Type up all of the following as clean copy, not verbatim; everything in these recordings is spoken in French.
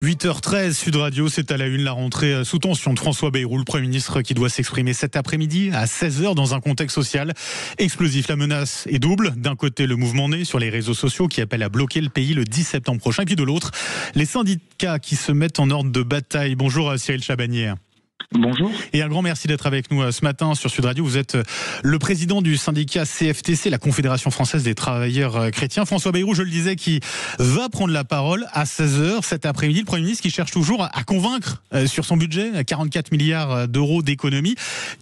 8h13, Sud Radio, c'est à la une, la rentrée sous tension de François Bayrou, le Premier ministre qui doit s'exprimer cet après-midi à 16h dans un contexte social explosif. La menace est double. D'un côté, le mouvement né sur les réseaux sociaux qui appelle à bloquer le pays le 10 septembre prochain. Et puis de l'autre, les syndicats qui se mettent en ordre de bataille. Bonjour Cyril Chabagnier. Bonjour. Et un grand merci d'être avec nous ce matin sur Sud Radio. Vous êtes le président du syndicat CFTC, la Confédération Française des Travailleurs Chrétiens. François Bayrou, je le disais, qui va prendre la parole à 16h cet après-midi. Le Premier ministre qui cherche toujours à convaincre sur son budget, à 44 milliards d'euros d'économie.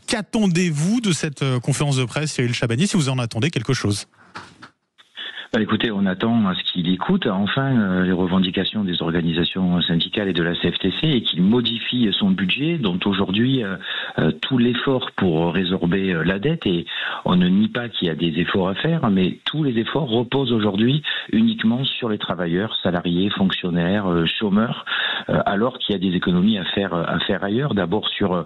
Qu'attendez-vous de cette conférence de presse, Cyril Chabagnier, si vous en attendez quelque chose ? Écoutez, on attend à ce qu'il écoute enfin les revendications des organisations syndicales et de la CFTC et qu'il modifie son budget, dont aujourd'hui tout l'effort pour résorber la dette, et on ne nie pas qu'il y a des efforts à faire, mais tous les efforts reposent aujourd'hui uniquement sur les travailleurs, salariés, fonctionnaires, chômeurs, alors qu'il y a des économies à faire ailleurs. D'abord sur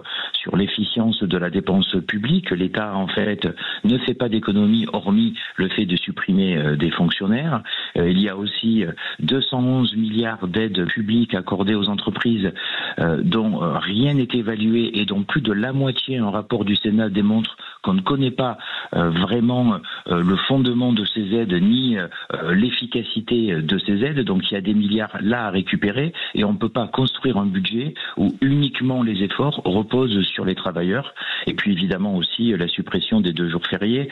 l'efficience de la dépense publique. L'État, en fait, ne fait pas d'économies hormis le fait de supprimer des fonctionnaires. Il y a aussi 211 milliards d'aides publiques accordées aux entreprises dont rien n'est évalué et dont plus de la moitié, un rapport du Sénat démontre qu'on ne connaît pas vraiment le fondement de ces aides ni l'efficacité de ces aides. Donc il y a des milliards là à récupérer et on ne peut pas construire un budget où uniquement les efforts reposent sur les travailleurs. Et puis évidemment aussi la suppression des 2 jours fériés,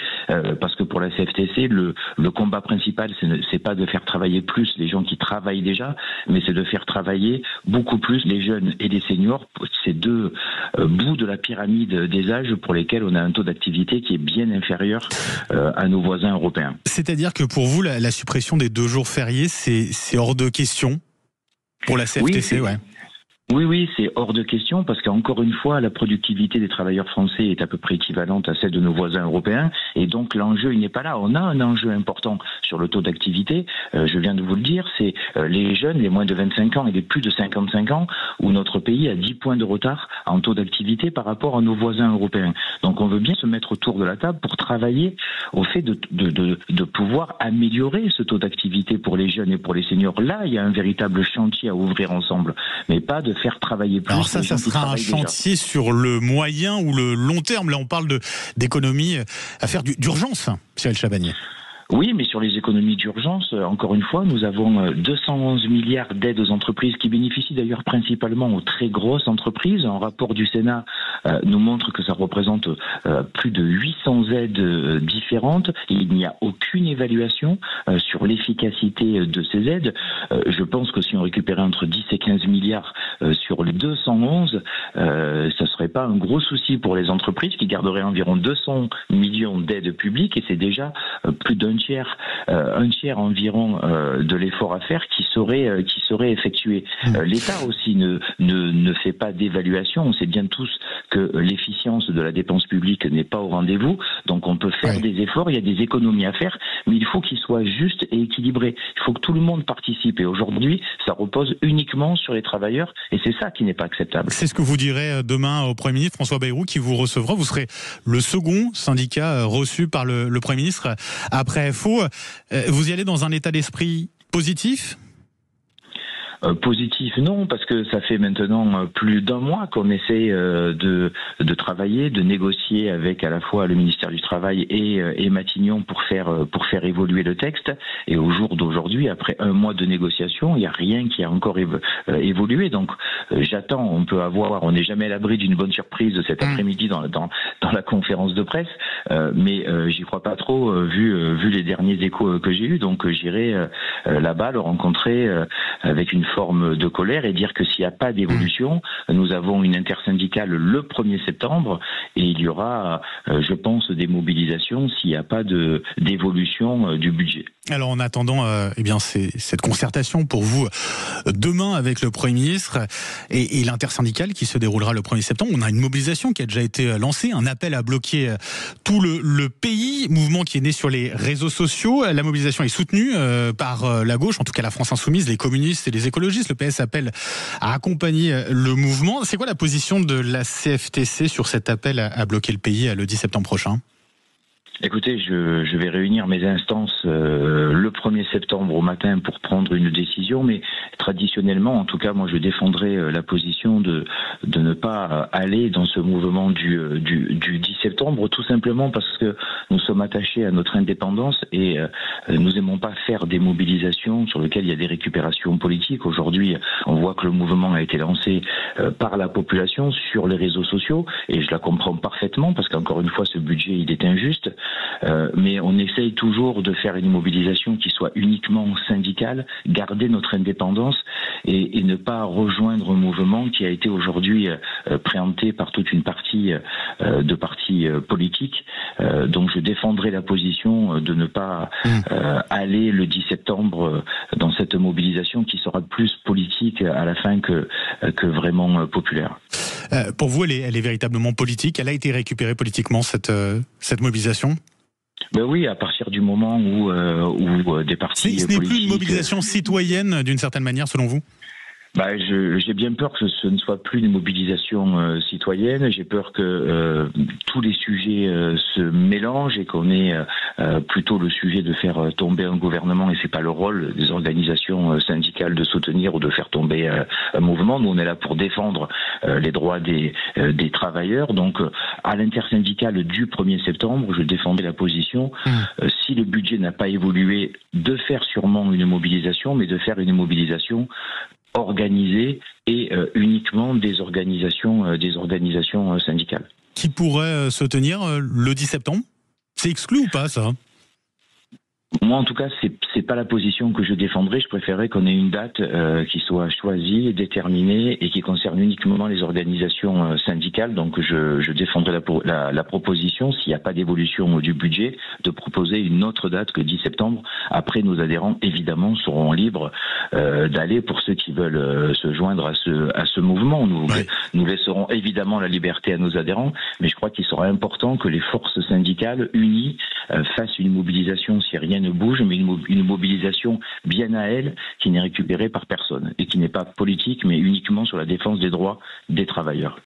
parce que pour la CFTC, le combat principal, c'est pas de faire travailler plus les gens qui travaillent déjà, mais c'est de faire travailler beaucoup plus les jeunes et les seniors, ces 2 bouts de la pyramide des âges pour lesquels on a un taux d'activité qui est bien inférieur à nos voisins européens. C'est-à-dire que pour vous, la suppression des 2 jours fériés, c'est hors de question pour la CFTC, ouais. Oui, c'est hors de question parce qu'encore une fois, la productivité des travailleurs français est à peu près équivalente à celle de nos voisins européens et donc l'enjeu, il n'est pas là. On a un enjeu important sur le taux d'activité, je viens de vous le dire, c'est les jeunes, les moins de 25 ans et les plus de 55 ans où notre pays a 10 points de retard en taux d'activité par rapport à nos voisins européens. Donc on veut bien se mettre autour de la table pour travailler au fait de pouvoir améliorer ce taux d'activité pour les jeunes et pour les seniors. Là, il y a un véritable chantier à ouvrir ensemble, mais pas de faire travailler plus. Alors ça sera un chantier déjà sur le moyen ou le long terme. Là, on parle d'économie à faire d'urgence, Cyril Chabagnier. Oui, mais sur les économies d'urgence, encore une fois, nous avons 211 milliards d'aides aux entreprises qui bénéficient d'ailleurs principalement aux très grosses entreprises. Un rapport du Sénat nous montre que ça représente plus de 800 aides différentes. Et il n'y a aucune évaluation sur l'efficacité de ces aides. Je pense que si on récupérait entre 10 et 15 milliards sur les 211, ça serait pas un gros souci pour les entreprises qui garderaient environ 200 millions d'aides publiques et c'est déjà plus d'un tiers environ de l'effort à faire qui serait effectué. L'État aussi ne fait pas d'évaluation. On sait bien tous que l'efficience de la dépense publique n'est pas au rendez-vous. Donc on peut faire des efforts, il y a des économies à faire, mais il faut qu'ils soient justes et équilibrés. Il faut que tout le monde participe. Et aujourd'hui, ça repose uniquement sur les travailleurs et c'est ça qui n'est pas acceptable. C'est ce que vous direz demain au Premier ministre François Bayrou qui vous recevra. Vous serez le second syndicat reçu par le Premier ministre après FO. Vous y allez dans un état d'esprit positif ? Positif, non, parce que ça fait maintenant plus d'1 mois qu'on essaie de travailler, de négocier avec à la fois le ministère du Travail et Matignon pour faire évoluer le texte. Et au jour d'aujourd'hui, après 1 mois de négociation, il n'y a rien qui a encore évolué. Donc j'attends, on n'est jamais à l'abri d'une bonne surprise de cet après-midi dans la conférence de presse, mais j'y crois pas trop vu les derniers échos que j'ai eus. Donc j'irai là-bas le rencontrer avec une forme de colère et dire que s'il n'y a pas d'évolution, nous avons une intersyndicale le 1er septembre et il y aura, je pense, des mobilisations s'il n'y a pas d'évolution du budget. Alors en attendant, c'est cette concertation pour vous demain avec le Premier ministre et l'intersyndicale qui se déroulera le 1er septembre. On a une mobilisation qui a déjà été lancée, un appel à bloquer tout le pays, mouvement qui est né sur les réseaux sociaux. La mobilisation est soutenue par la gauche, en tout cas la France Insoumise, les communistes et les écologistes. Le PS appelle à accompagner le mouvement. C'est quoi la position de la CFTC sur cet appel à bloquer le pays le 10 septembre prochain ? Écoutez, je vais réunir mes instances le 1er septembre au matin pour prendre une décision, mais traditionnellement, en tout cas, moi je défendrai la position de ne pas aller dans ce mouvement du 10 septembre, tout simplement parce que nous sommes attachés à notre indépendance et nous n'aimons pas faire des mobilisations sur lesquelles il y a des récupérations politiques. Aujourd'hui, on voit que le mouvement a été lancé par la population sur les réseaux sociaux et je la comprends parfaitement parce qu'encore une fois, ce budget, il est injuste. Mais on essaye toujours de faire une mobilisation qui soit uniquement syndicale, garder notre indépendance et ne pas rejoindre un mouvement qui a été aujourd'hui préempté par toute une partie de partis politiques. Donc je défendrai la position de ne pas aller le 10 septembre dans cette mobilisation qui sera plus politique à la fin que vraiment populaire. Pour vous, elle est véritablement politique. Elle a été récupérée politiquement, cette mobilisation ? Ben oui, à partir du moment où des partis politiques... Ce n'est plus une mobilisation citoyenne, d'une certaine manière, selon vous ? Bah, j'ai bien peur que ce ne soit plus une mobilisation citoyenne. J'ai peur que tous les sujets se mélangent et qu'on ait plutôt le sujet de faire tomber un gouvernement, et c'est pas le rôle des organisations syndicales de soutenir ou de faire tomber un mouvement. Nous, on est là pour défendre les droits des travailleurs. Donc, à l'intersyndicale du 1er septembre, je défendrai la position, si le budget n'a pas évolué, de faire sûrement une mobilisation, mais de faire une mobilisation organisée et uniquement des organisations syndicales. Qui pourrait se tenir le 10 septembre ? C'est exclu ou pas, ça ? Moi, en tout cas, c'est pas la position que je défendrai. Je préférerais qu'on ait une date qui soit choisie, déterminée et qui concerne uniquement les organisations syndicales. Donc, je défendrai la proposition, s'il n'y a pas d'évolution du budget, de proposer une autre date que 10 septembre. Après, nos adhérents, évidemment, seront libres d'aller pour ceux qui veulent se joindre à ce mouvement. Nous laisserons évidemment la liberté à nos adhérents, mais je crois qu'il sera important que les forces syndicales unies fassent une mobilisation si rien ne bouge, mais une mobilisation bien à elle, qui n'est récupérée par personne et qui n'est pas politique, mais uniquement sur la défense des droits des travailleurs.